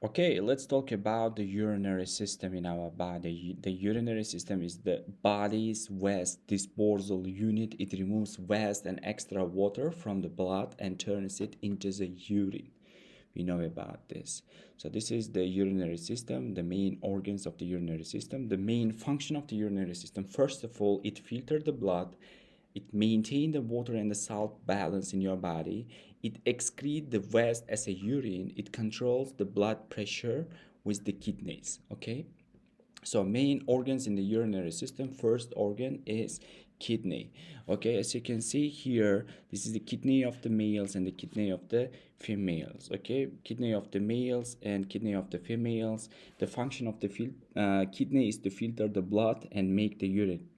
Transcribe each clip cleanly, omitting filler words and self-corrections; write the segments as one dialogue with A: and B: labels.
A: Okay, let's talk about the urinary system in our body. The urinary system is the body's waste disposal unit. It removes waste and extra water from the blood and turns it into the urine. We know about this. So this is the urinary system, the main organs of the urinary system, the main function of the urinary system. First of all, it filters the blood. It maintains the water and the salt balance in your body. It excretes the waste as a urine. It controls the blood pressure with the kidneys. Okay, so main organs in the urinary system. First organ is kidney. Okay, as you can see here, this is the kidney of the males and the kidney of the females. Okay, kidney of the males and kidney of the females. The function of the kidney is to filter the blood and make the urine.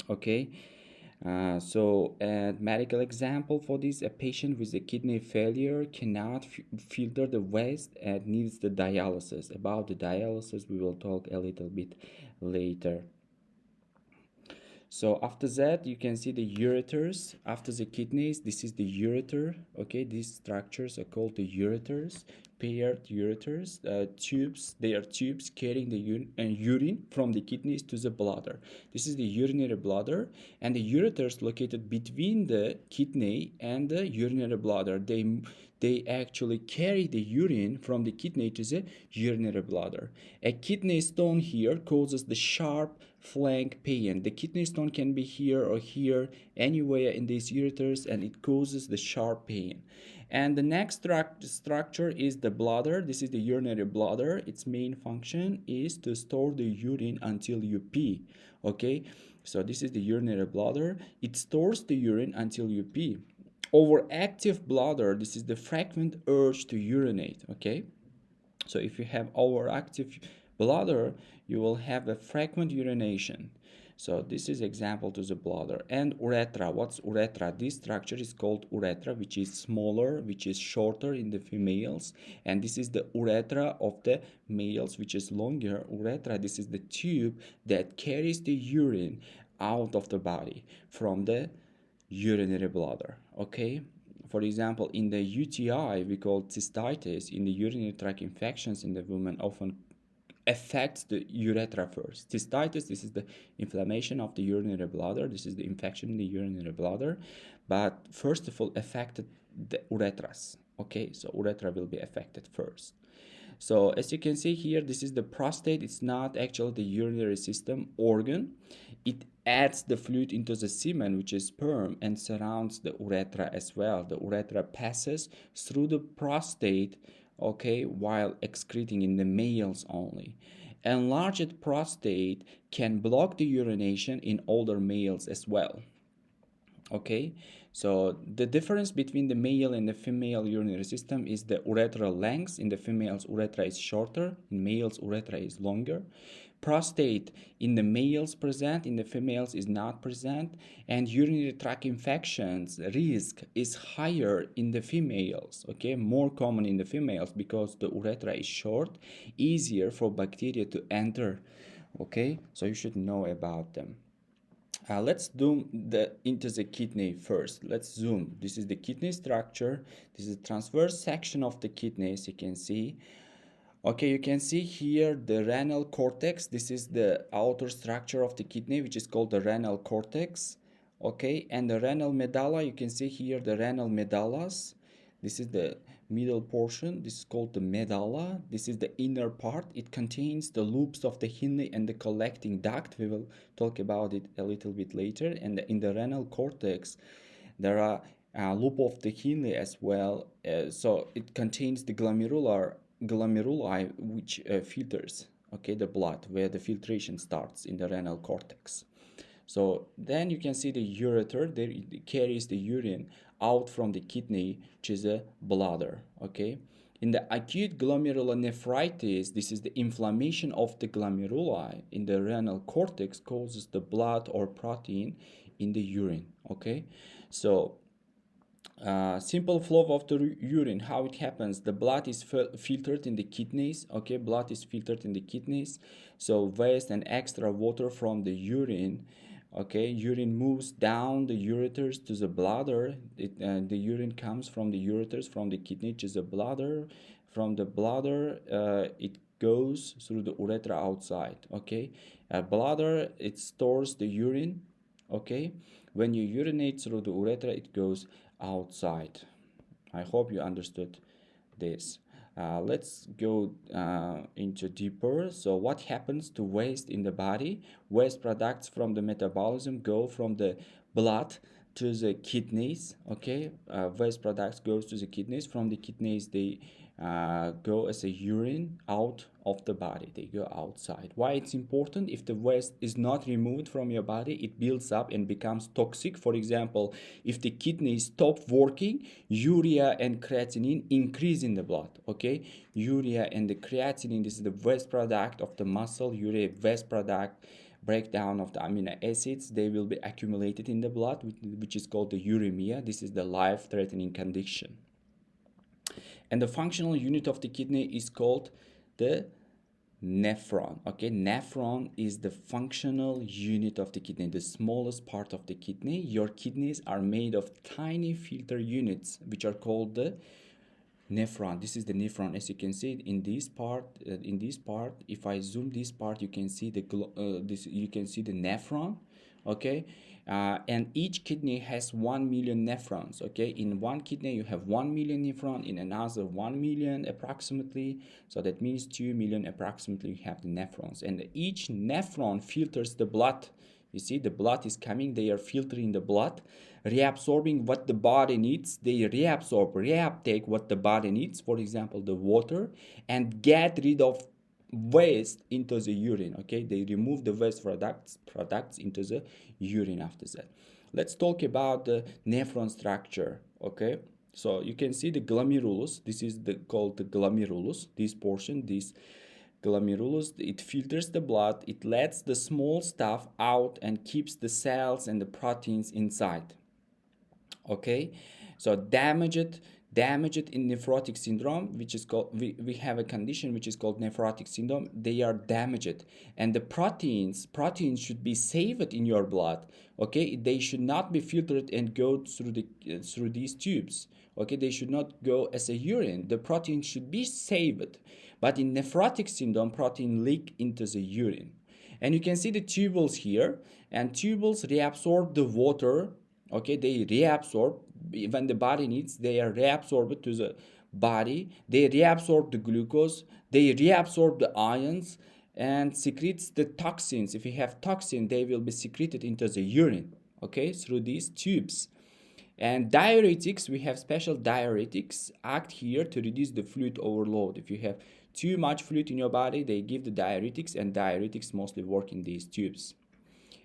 A: Okay, so a medical example for this: a patient with a kidney failure cannot filter the waste and needs the dialysis. About the dialysis we will talk a little bit later. So after that, you can see the ureters. After the kidneys, this is the ureter. Okay, these structures are called the ureters, paired ureters. Tubes, they are tubes carrying the urine from the kidneys to the bladder. This is the urinary bladder, and the ureters located between the kidney and the urinary bladder. They actually carry the urine from the kidney to the urinary bladder. A kidney stone here causes the sharp flank pain. The kidney stone can be here or here, anywhere in these ureters, and it causes the sharp pain. And the next structure is the bladder. This is the urinary bladder. Its main function is to store the urine until you pee. Okay, so this is the urinary bladder. It stores the urine until you pee. Overactive bladder, this is the frequent urge to urinate. Okay, so if you have overactive bladder, you will have a frequent urination. So this is example to the bladder. And urethra. What's urethra? This structure is called urethra, which is smaller, which is shorter in the females. And this is the urethra of the males, which is longer. Urethra, this is the tube that carries the urine out of the body from the urinary bladder. Okay, for example, in the UTI, we call cystitis, in the urinary tract infections in the woman often affects the urethra first. Cystitis, this is the inflammation of the urinary bladder. This is the infection in the urinary bladder. But first of all, affected the uretras. Okay, so urethra will be affected first. So as you can see here, this is the prostate. It's not actually the urinary system organ. It adds the fluid into the semen, which is sperm, and surrounds the urethra as well. The urethra passes through the prostate, okay, while excreting in the males only. Enlarged prostate can block the urination in older males as well. Okay, so the difference between the male and the female urinary system is the urethral length. In the female's urethra is shorter, in male's urethra is longer. Prostate in the males present, in the females is not present, and urinary tract infections risk is higher in the females. Okay, more common in the females because the urethra is short, easier for bacteria to enter. Okay, so you should know about them. Let's zoom into the kidney first. Let's zoom. This is the kidney structure. This is the transverse section of the kidney, as you can see. Okay, you can see here the renal cortex. This is the outer structure of the kidney, which is called the renal cortex. Okay, and the renal medulla, you can see here the renal medullas. This is the middle portion. This is called the medulla. This is the inner part. It contains the loops of the Henle and the collecting duct. We will talk about it a little bit later. And in the renal cortex, there are a loop of the Henle as well. So it contains the glomeruli, which filters, okay, the blood, where the filtration starts in the renal cortex. So then you can see the ureter, there it carries the urine out from the kidney, which is a bladder. Okay, in the acute glomerulonephritis, this is the inflammation of the glomeruli in the renal cortex causes the blood or protein in the urine. Okay, so simple flow of the urine, how it happens: the blood is filtered in the kidneys. Okay, blood is filtered in the kidneys, so waste and extra water from the urine, okay, urine moves down the ureters to the bladder. The urine comes from the ureters from the kidney to the bladder from the bladder, it goes through the urethra outside. Okay, bladder, it stores the urine. Okay, when you urinate through the urethra, it goes outside. I hope you understood this. Let's go into deeper. So what happens to waste in the body? Waste products from the metabolism go from the blood to the kidneys. Okay, waste products goes to the kidneys. From the kidneys, they go as a urine out of the body. They go outside. Why it's important? If the waste is not removed from your body, it builds up and becomes toxic. For example, if the kidneys stop working, urea and creatinine increase in the blood. Okay, urea and the creatinine, this is the waste product of the muscle. Urea waste product, breakdown of the amino acids, they will be accumulated in the blood, which is called the uremia. This is the life-threatening condition. And the functional unit of the kidney is called the nephron. Okay, nephron is the functional unit of the kidney, the smallest part of the kidney. Your kidneys are made of tiny filter units, which are called the nephron. This is the nephron. As you can see in this part, if I zoom this part, you can see the nephron. Okay, and each kidney has 1 million nephrons. Okay, in one kidney you have 1 million nephron, in another 1 million approximately, so that means 2 million approximately you have the nephrons, and each nephron filters the blood. You see, the blood is coming, they are filtering the blood, reabsorbing what the body needs. They reuptake what the body needs, for example, the water, and get rid of waste into the urine. Okay, they remove the waste products into the urine after that. Let's talk about the nephron structure. Okay, so you can see the glomerulus. This is called the glomerulus. This portion, this glomerulus, it filters the blood, it lets the small stuff out and keeps the cells and the proteins inside. Okay, so damaged in nephrotic syndrome, which is called, we have a condition which is called nephrotic syndrome. They are damaged, and the proteins should be saved in your blood. Okay, they should not be filtered and go through these tubes. Okay, they should not go as a urine. The protein should be saved, but in nephrotic syndrome, protein leak into the urine. And you can see the tubules here, and tubules reabsorb the water. Okay, they reabsorb when the body needs, they are reabsorbed to the body. They reabsorb the glucose, they reabsorb the ions, and secretes the toxins. If you have toxin, they will be secreted into the urine, okay, through these tubes. And diuretics, we have special diuretics act here to reduce the fluid overload. If you have too much fluid in your body, they give the diuretics, and diuretics mostly work in these tubes.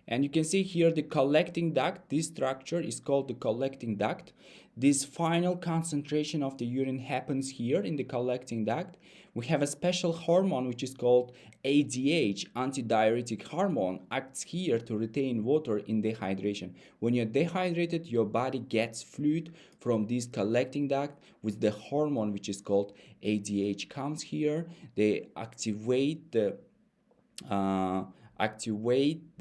A: And you can see here the collecting duct. This structure is called the collecting duct. This final concentration of the urine happens here in the collecting duct. We have a special hormone which is called ADH, antidiuretic hormone, acts here to retain water in dehydration. When you're dehydrated, your body gets fluid from this collecting duct with the hormone which is called ADH comes here. They activate the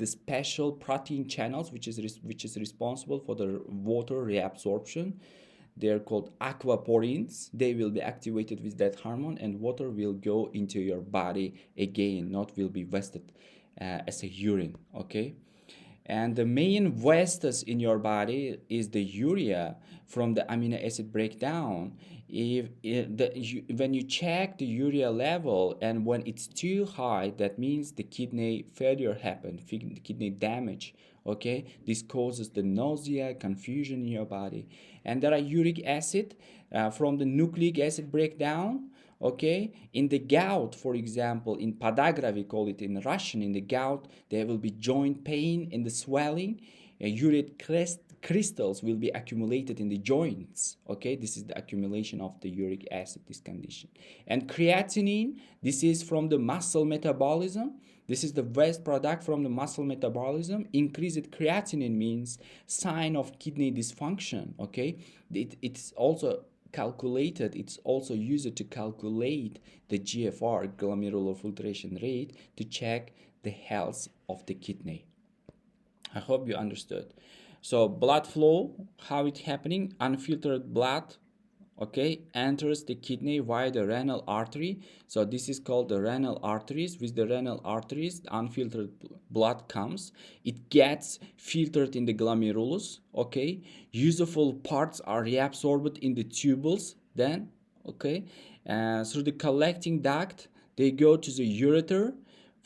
A: special protein channels which is responsible for the water reabsorption. They're called aquaporins. They will be activated with that hormone, and water will go into your body again, not will be wasted as a urine. Okay, and the main wastes in your body is the urea from the amino acid breakdown. When you check the urea level, and when it's too high, that means the kidney failure happened, kidney damage. Okay, this causes the nausea, confusion in your body. And there are uric acid from the nucleic acid breakdown. Okay, in the gout, for example, in podagra, we call it in Russian, in the gout, there will be joint pain and the swelling. Uric crystals will be accumulated in the joints. Okay, this is the accumulation of the uric acid, this condition. And creatinine, this is from the muscle metabolism. This is the waste product from the muscle metabolism. Increased creatinine means sign of kidney dysfunction. Okay, it's also calculated, it's also used to calculate the GFR, glomerular filtration rate, to check the health of the kidney. I hope you understood. So blood flow, how it's happening, unfiltered blood, okay, enters the kidney via the renal artery. So this is called the renal arteries. With the renal arteries, unfiltered blood comes. It gets filtered in the glomerulus, okay. Useful parts are reabsorbed in the tubules then, okay. Through the collecting duct, they go to the ureter.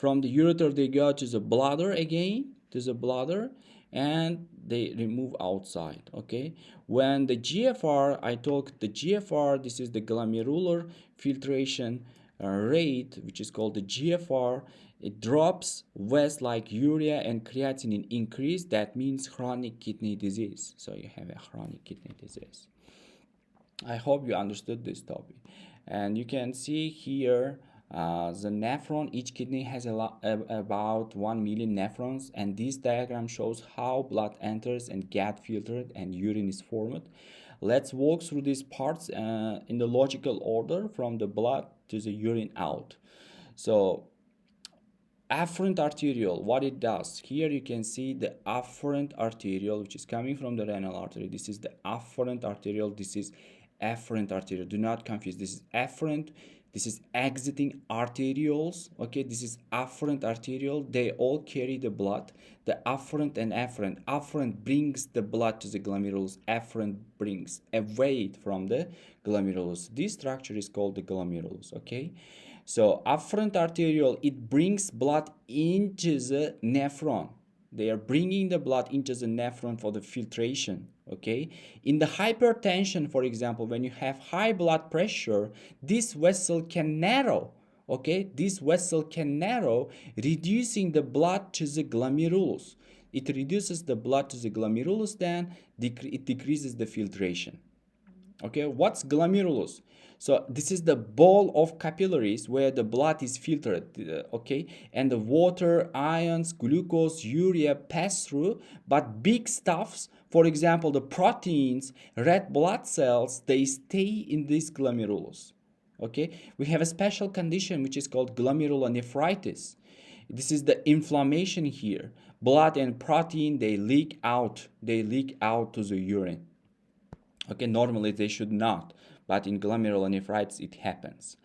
A: From the ureter, they go to the bladder again, to the bladder, and they remove outside, okay. When the GFR, I talk the GFR, this is the glomerular filtration rate, which is called the GFR. It drops, waste like urea and creatinine increase. That means chronic kidney disease. So you have a chronic kidney disease. I hope you understood this topic. And you can see here the nephron. Each kidney has about 1 million nephrons, and this diagram shows how blood enters and get filtered and urine is formed. Let's walk through these parts in the logical order from the blood to the urine out. So afferent arteriole, what it does, here you can see the afferent arteriole, which is coming from the renal artery. This is the afferent arteriole, this is afferent arteriole. Do not confuse, this is afferent, this is exiting arterioles, okay. This is afferent arteriole. They all carry the blood, the afferent and afferent. Afferent brings the blood to the glomerulus, afferent brings away from the glomerulus. This structure is called the glomerulus, okay. So afferent arteriole, it brings blood into the nephron. They are bringing the blood into the nephron for the filtration, okay. In the hypertension, for example, when you have high blood pressure, this vessel can narrow, okay. This vessel can narrow, reducing the blood to the glomerulus. It reduces the blood to the glomerulus, then it decreases the filtration. Okay, what's glomerulus? So this is the ball of capillaries where the blood is filtered, okay, and the water, ions, glucose, urea pass through, but big stuffs, for example the proteins, red blood cells, they stay in this glomerulus, okay. We have a special condition which is called glomerulonephritis. This is the inflammation here. Blood and protein, they leak out to the urine. Okay, normally they should not, but in glomerulonephritis it happens.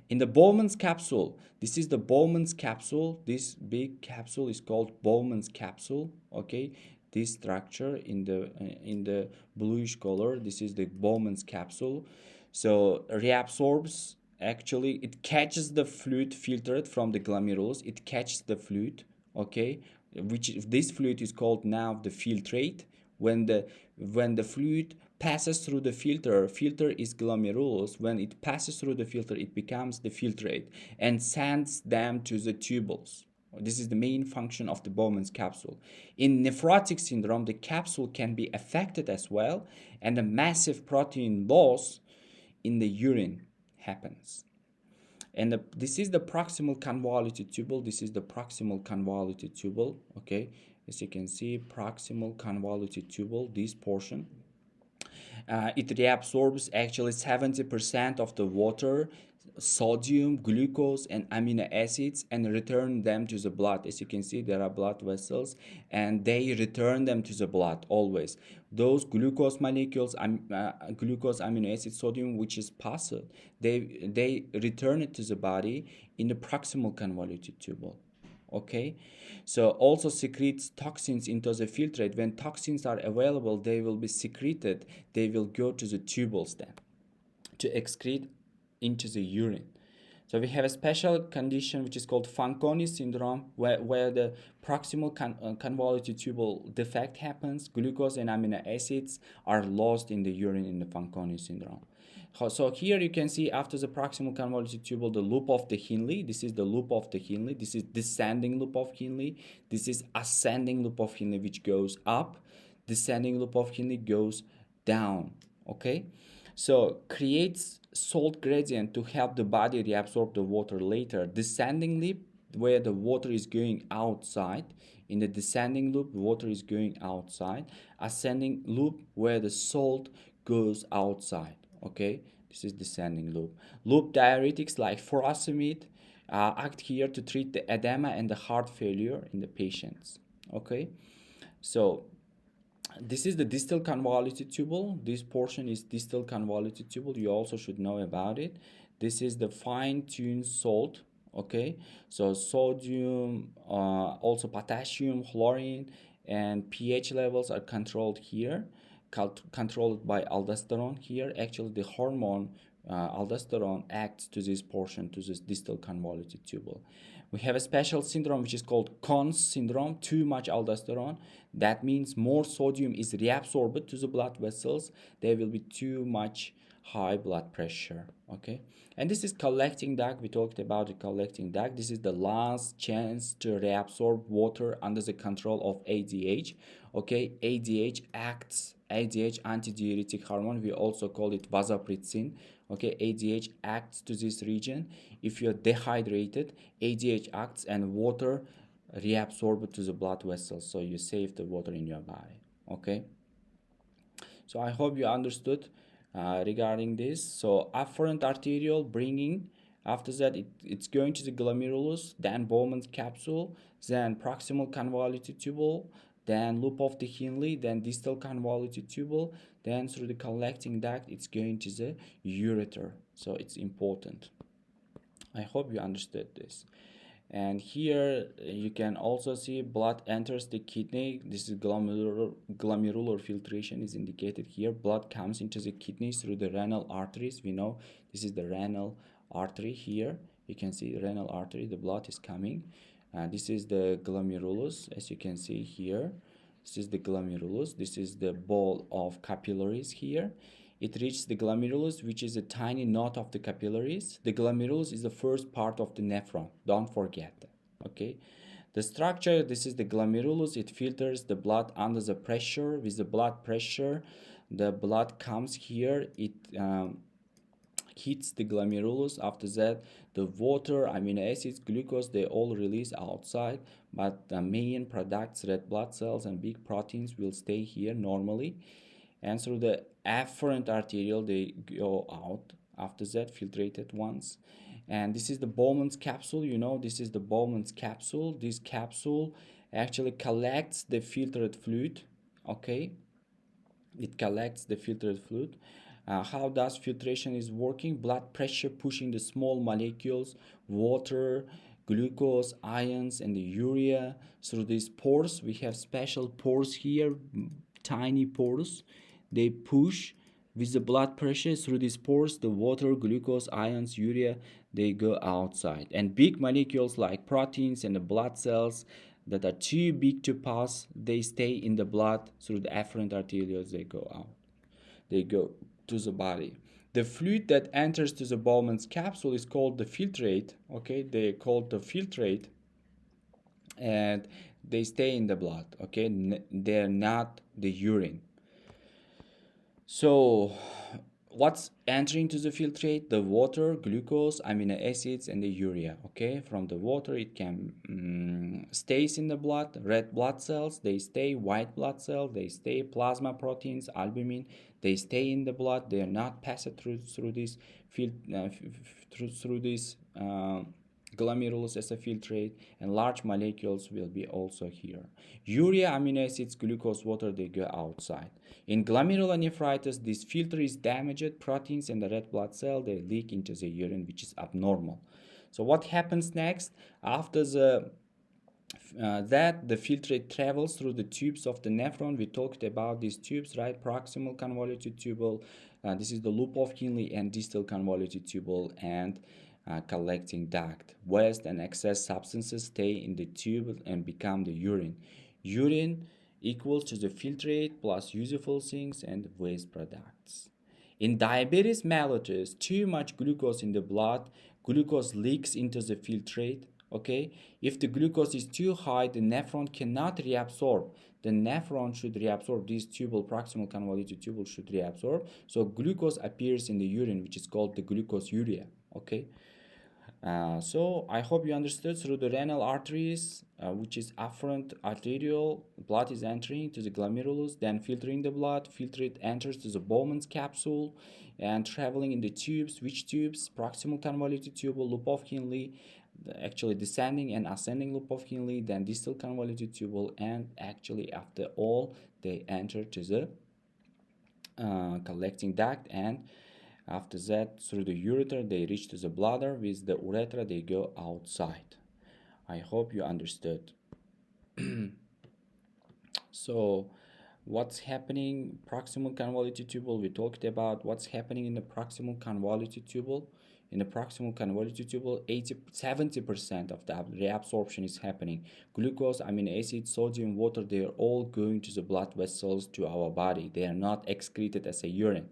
A: In the Bowman's capsule, this is the Bowman's capsule. This big capsule is called Bowman's capsule. Okay, this structure in the bluish color, this is the Bowman's capsule. So reabsorbs. Actually, it catches the fluid filtered from the glomerulus. It catches the fluid. Okay, which this fluid is called now the filtrate. When the fluid passes through the filter is glomerulus. When it passes through the filter, it becomes the filtrate and sends them to the tubules. This is the main function of the Bowman's capsule. In nephrotic syndrome, the capsule can be affected as well, and a massive protein loss in the urine happens. And this is the proximal convoluted tubule. This is the proximal convoluted tubule, okay. As you can see, proximal convoluted tubule, this portion. It reabsorbs actually 70% of the water, sodium, glucose, and amino acids, and return them to the blood. As you can see, there are blood vessels, and they return them to the blood always. Those glucose molecules, glucose, amino acid, sodium, which is passed, they return it to the body in the proximal convoluted tubule. Okay, so also secretes toxins into the filtrate. When toxins are available, they will be secreted. They will go to the tubules then to excrete into the urine. So we have a special condition which is called Fanconi syndrome, where the proximal convoluted tubule defect happens. Glucose and amino acids are lost in the urine in the Fanconi syndrome. So here you can see after the proximal convoluted tubule, the loop of the Henle. This is the loop of the Henle. This is descending loop of Henle. This is ascending loop of Henle, which goes up. Descending loop of Henle goes down. Okay, so creates salt gradient to help the body reabsorb the water later. Descending loop, where the water is going outside. In the descending loop, the water is going outside. Ascending loop, where the salt goes outside. Okay, this is descending loop. Loop diuretics like furosemide act here to treat the edema and the heart failure in the patients. Okay, so This is the distal convoluted tubule. This portion is distal convoluted tubule. You also should know about it. This is the fine-tuned salt. Okay, so sodium, also potassium, chlorine, and pH levels are controlled here, controlled by aldosterone here. Actually, the hormone aldosterone acts to this portion, to this distal convoluted tubule. We have a special syndrome which is called Conn's syndrome, too much aldosterone. That means more sodium is reabsorbed to the blood vessels. There will be too much high blood pressure. Okay, and this is collecting duct. We talked about the collecting duct. This is the last chance to reabsorb water under the control of ADH. Okay, ADH antidiuretic hormone, we also call it vasopressin. Okay, ADH acts to this region. If you're dehydrated, ADH acts and water reabsorbed to the blood vessels, so you save the water in your body. Okay, so I hope you understood regarding this. So afferent arteriole bringing, after that it's going to the glomerulus, then Bowman's capsule, then proximal convoluted tubule, then loop of the Henle, then distal convoluted tubule, then through the collecting duct it's going to the ureter. So it's important. I hope you understood this. And here you can also see blood enters the kidney. This is glomerular filtration is indicated here. Blood comes into the kidneys through the renal arteries. We know this is the renal artery here. You can see the renal artery, the blood is coming. This is the glomerulus, as you can see here. This is the glomerulus. This is the ball of capillaries here. It reaches the glomerulus, which is a tiny knot of the capillaries. The glomerulus is the first part of the nephron. Don't forget that. Okay. The structure, this is the glomerulus. It filters the blood under the pressure. With the blood pressure, the blood comes here. It hits the glomerulus. After that, the water, amino acids, glucose, they all release outside. But the main products, red blood cells and big proteins, will stay here normally. And through the afferent arteriole they go out after that, filtrated ones. And this is the Bowman's capsule. You know, this is the Bowman's capsule. This capsule actually collects the filtered fluid. Okay, it collects the filtered fluid. How does filtration is working? Blood pressure pushing the small molecules, water, glucose, ions, and the urea through these pores. We have special pores here, tiny pores. They push with the blood pressure through these pores. The water, glucose, ions, urea, they go outside. And big molecules like proteins and the blood cells that are too big to pass, they stay in the blood through the afferent arterioles. They go out. They go to the body. The fluid that enters to the Bowman's capsule is called the filtrate. Okay, they call the filtrate, and they stay in the blood. Okay, they're not the urine. So what's entering to the filtrate? The water, glucose, amino acids, and the urea. Okay, from the water it can stays in the blood. Red blood cells, they stay. White blood cells, they stay. Plasma proteins, albumin, they stay in the blood. They are not passed through this through this glomerulus as a filtrate, and large molecules will be also here. Urea, amino acids, glucose, water, they go outside. In glomerulonephritis, this filter is damaged. Proteins and the red blood cell, they leak into the urine, which is abnormal. So what happens next? After that the filtrate travels through the tubes of the nephron. We talked about these tubes, right? Proximal convoluted tubule, this is the loop of Henle, and distal convoluted tubule, and collecting duct. Waste and excess substances stay in the tube and become the urine. Urine equals to the filtrate plus useful things and waste products. In diabetes mellitus, too much glucose in the blood, glucose leaks into the filtrate. Okay, if the glucose is too high, the nephron cannot reabsorb. The nephron should reabsorb. This tubule, proximal convoluted tubule, should reabsorb. So glucose appears in the urine, which is called the glucose urea. Okay, So I hope you understood. Through the renal arteries, which is afferent arterial, blood is entering to the glomerulus, then filtering the blood. Filtrate enters to the Bowman's capsule and traveling in the tubes. Which tubes? Proximal convoluted tubule, loop of Henle, actually descending and ascending loop of Henle, then distal convoluted tubule, and actually after all they enter to the collecting duct, and after that through the ureter they reach to the bladder. With the urethra they go outside. I hope you understood. So what's happening proximal convoluted tubule? We talked about what's happening in the proximal convoluted tubule. In the proximal convoluted tubule, 70% of the reabsorption is happening. Glucose, amino acid, sodium, water, they are all going to the blood vessels to our body. They are not excreted as a urine.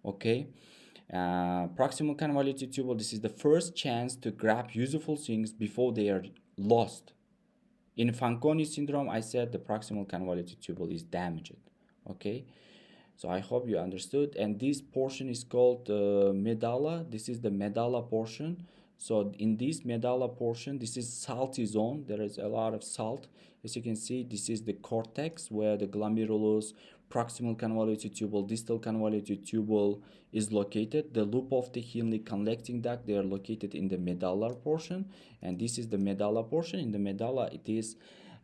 A: Okay. Proximal convoluted tubule, this is the first chance to grab useful things before they are lost. In Fanconi syndrome, I said the proximal convoluted tubule is damaged. Okay, so I hope you understood. And this portion is called medulla. This is the medulla portion. So in this medulla portion, this is salty zone. There is a lot of salt. As you can see, this is the cortex where the glomerulus, proximal convoluted tubule, distal convoluted tubule is located. The loop of the Henle collecting duct, they are located in the medullar portion, and this is the medulla portion. In the medulla, it is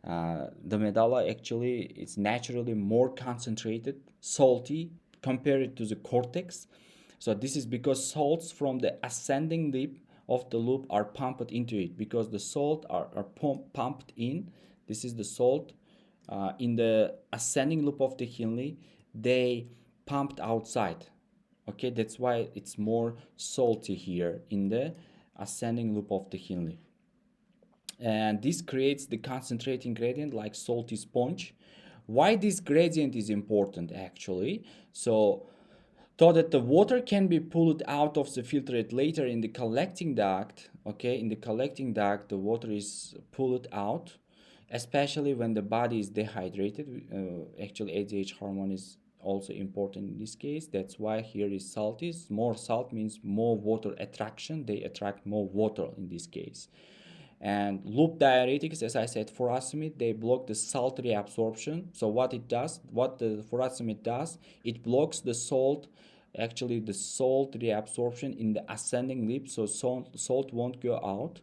A: the medulla actually is naturally more concentrated, salty compared to the cortex. So this is because salts from the ascending lip of the loop are pumped into it, because the salt are pumped in. This is the salt in the ascending loop of the Henle, they pumped outside. Okay, that's why it's more salty here in the ascending loop of the Henle. And this creates the concentrating gradient like salty sponge. Why this gradient is important actually? So that the water can be pulled out of the filtrate later in the collecting duct. Okay, in the collecting duct the water is pulled out, especially when the body is dehydrated. Actually ADH hormone is also important in this case. That's why here is salty. More salt means more water attraction. They attract more water in this case. And loop diuretics, as I said, furosemide, they block the salt reabsorption. So what the furosemide does, it blocks the salt, actually the salt reabsorption in the ascending lip, so salt won't go out.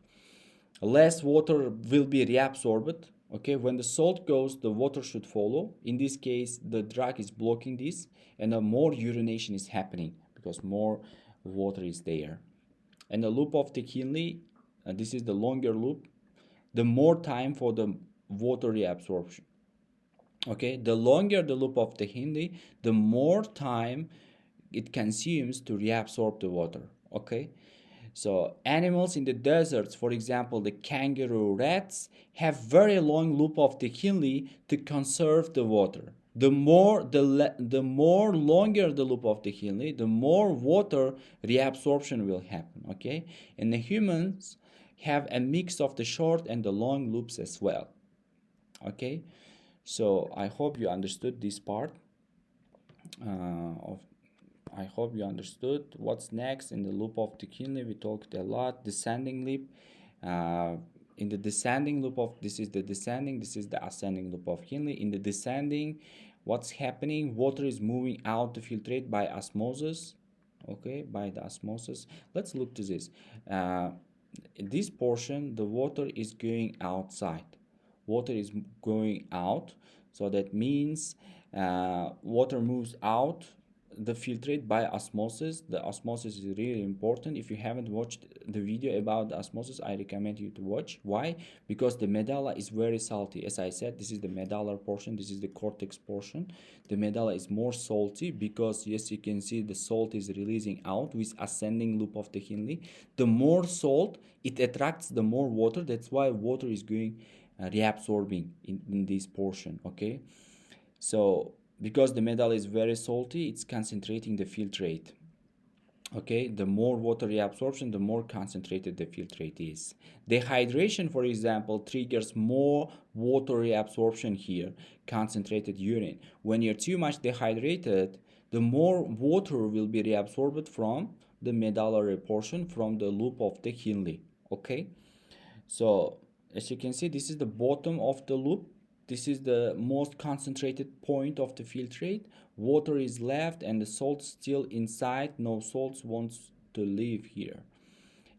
A: Less water will be reabsorbed. Okay, when the salt goes, the water should follow. In this case, the drug is blocking this, and more urination is happening because more water is there. And the loop of the Henle, this is the longer loop, the more time for the water reabsorption. Okay, the longer the loop of the Henle, the more time it consumes to reabsorb the water. Okay, so animals in the deserts, for example the kangaroo rats, have very long loop of the Henle to conserve the water. The more longer the loop of the Henle, the more water reabsorption will happen. Okay, and the humans have a mix of the short and the long loops as well. Okay, so I hope you understood this part of I hope you understood. What's next in the loop of the Henle? We talked a lot. Descending loop. In the descending loop of, this is the descending, this is the ascending loop of Henle. In the descending, what's happening? Water is moving out to filtrate by osmosis. Okay, by the osmosis. Let's look to this. In this portion, the water is going outside. Water is going out, so that means water moves out the filtrate by osmosis. The osmosis is really important. If you haven't watched the video about the osmosis, I recommend you to watch. Why? Because the medulla is very salty. As I said, this is the medullar portion, this is the cortex portion. The medulla is more salty because, yes, you can see the salt is releasing out with ascending loop of the Henle. The more salt, it attracts the more water. That's why water is going reabsorbing in this portion. Okay, so because the medulla is very salty, it's concentrating the filtrate. Okay, the more water reabsorption, the more concentrated the filtrate is. Dehydration, for example, triggers more water reabsorption here, concentrated urine. When you're too much dehydrated, the more water will be reabsorbed from the medullary portion, from the loop of the Henle. Okay, so as you can see, this is the bottom of the loop. This is the most concentrated point of the filtrate. Water is left and the salt still inside. No salts wants to leave here.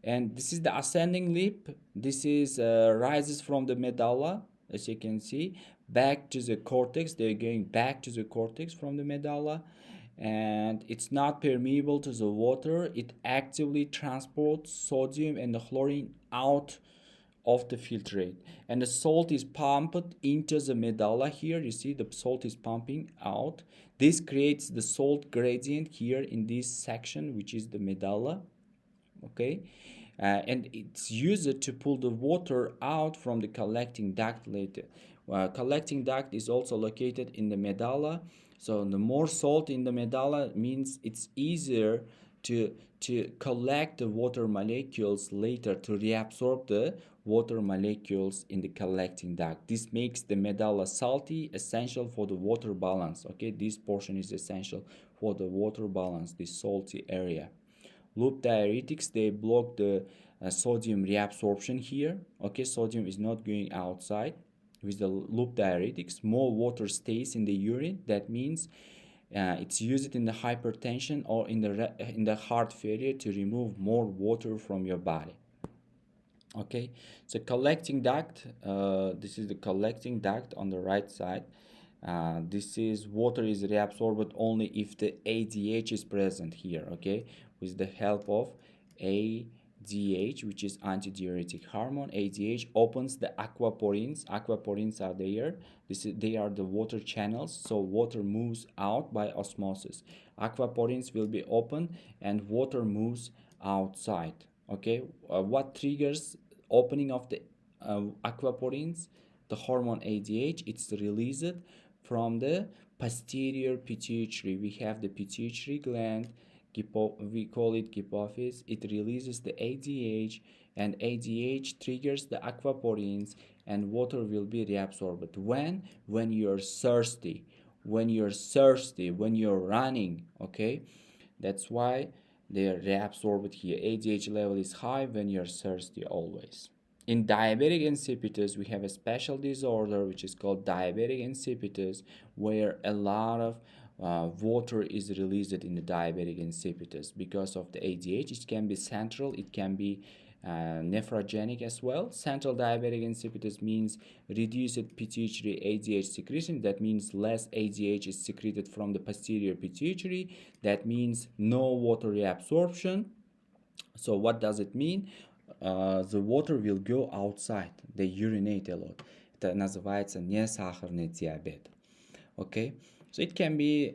A: And this is the ascending lip. This is rises from the medulla, as you can see, back to the cortex. They're going back to the cortex from the medulla, and it's not permeable to the water. It actively transports sodium and the chlorine out of the filtrate, and the salt is pumped into the medulla. Here you see the salt is pumping out. This creates the salt gradient here in this section, which is the medulla. Okay, and it's used to pull the water out from the collecting duct later. Collecting duct is also located in the medulla, so the more salt in the medulla means it's easier to collect the water molecules later, to reabsorb the water molecules in the collecting duct. This makes the medulla salty, essential for the water balance. Okay, this portion is essential for the water balance, this salty area. Loop diuretics, they block the sodium reabsorption here. Okay, sodium is not going outside. With the loop diuretics, more water stays in the urine. That means it's used in the hypertension or in the heart failure to remove more water from your body. Okay, so collecting duct, this is the collecting duct on the right side. This is water is reabsorbed only if the ADH is present here. Okay, with the help of ADH, which is antidiuretic hormone. ADH opens the aquaporins. Aquaporins are there. They are the water channels, so water moves out by osmosis. Aquaporins will be open and water moves outside. Okay, what triggers opening of the aquaporins? The hormone ADH. It's released from the posterior pituitary. We have the pituitary gland, we call it hypophyse. It releases the ADH, and ADH triggers the aquaporins, and water will be reabsorbed. When you're thirsty, when you're running. Okay, that's why they are reabsorbed here. ADH level is high when you're thirsty always. In diabetic insipidus, we have a special disorder which is called diabetic insipidus, where a lot of water is released in the diabetic insipidus because of the ADH. It can be central, it can be nephrogenic as well. Central diabetic insipidus means reduced pituitary ADH secretion. That means less ADH is secreted from the posterior pituitary. That means no water reabsorption. So what does it mean? The water will go outside. They urinate a lot. Это называется несахарный диабет. Okay, so it can be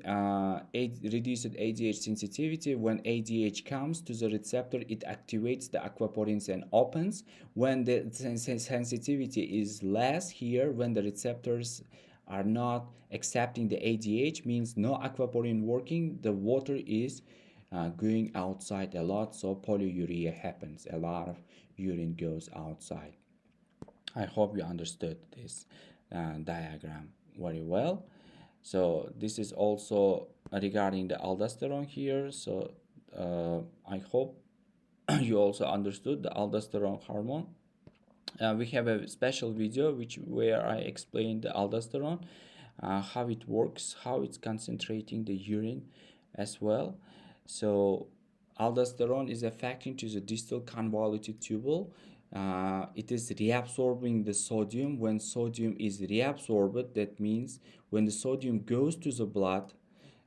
A: reduced ADH sensitivity. When ADH comes to the receptor, it activates the aquaporins and opens. When the sensitivity is less here, when the receptors are not accepting the ADH, means no aquaporin working, the water is going outside a lot, so polyuria happens. A lot of urine goes outside. I hope you understood this diagram very well. So this is also regarding the aldosterone here. So I hope you also understood the aldosterone hormone. We have a special video where I explain the aldosterone, how it works, how it's concentrating the urine as well. So aldosterone is affecting to the distal convoluted tubule. It is reabsorbing the sodium. When sodium is reabsorbed, that means when the sodium goes to the blood,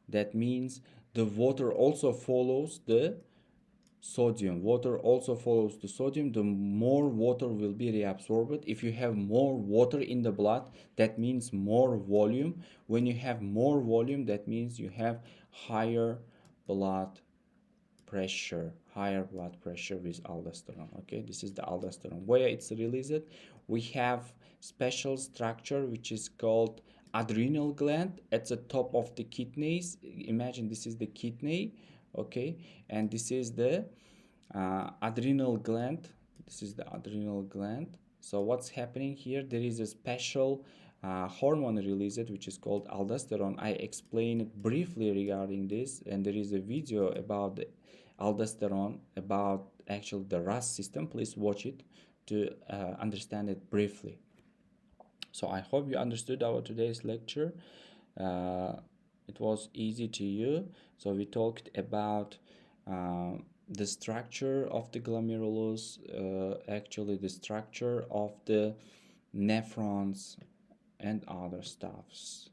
A: that means the water also follows the sodium. Water also follows the sodium. The more water will be reabsorbed. If you have more water in the blood, that means more volume. When you have more volume, that means you have higher blood pressure with aldosterone. Okay, this is the aldosterone. Where it's released, we have special structure which is called adrenal gland at the top of the kidneys. Imagine this is the kidney. Okay, and this is the adrenal gland. So what's happening here? There is a special hormone released which is called aldosterone. I explained briefly regarding this, and there is a video about the aldosterone, about actually the RAS system, please watch it to understand it briefly. So I hope you understood our today's lecture. uh, it was easy to you. So we talked about uh, the structure of the glomerulus, actually the structure of the nephrons and other stuffs.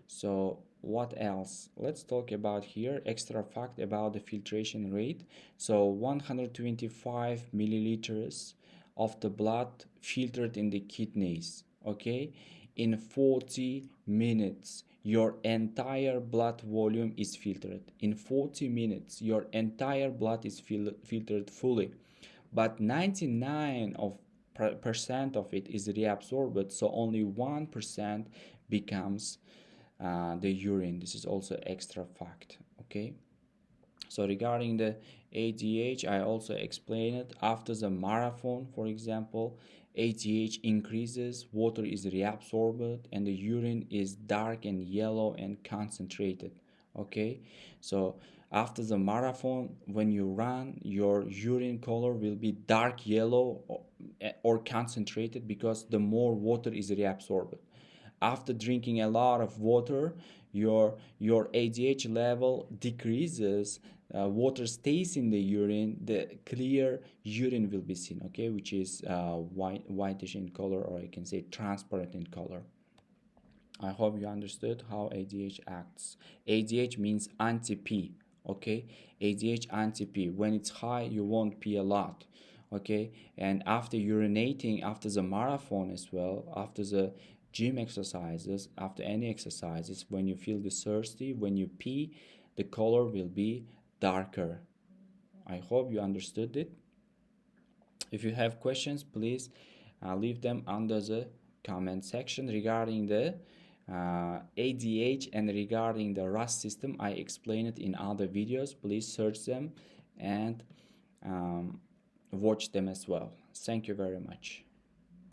A: So what else? Let's talk about here extra fact about the filtration rate. So 125 milliliters of the blood filtered in the kidneys, okay, in 40 minutes your entire blood volume is filtered. In 40 minutes your entire blood is filtered fully, but 99% of it is reabsorbed, so only 1% becomes the urine. This is also extra fact. Okay, so regarding the ADH, I also explained it. After the marathon, for example, ADH increases, water is reabsorbed, and the urine is dark and yellow and concentrated. Okay, so after the marathon, when you run, your urine color will be dark yellow or concentrated, because the more water is reabsorbed. After drinking a lot of water, your ADH level decreases, water stays in the urine, the clear urine will be seen, okay, which is whitish in color, or I can say transparent in color. I hope you understood how ADH acts. ADH means anti-pee, okay? ADH anti-pee. When it's high, you won't pee a lot, okay? And after urinating, after the marathon as well, after the gym exercises, after any exercises, when you feel thirsty, when you pee, the color will be darker. I hope you understood it. If you have questions, please leave them under the comment section. Regarding the ADH and regarding the RAS system, I explain it in other videos. Please search them and watch them as well. Thank you very much.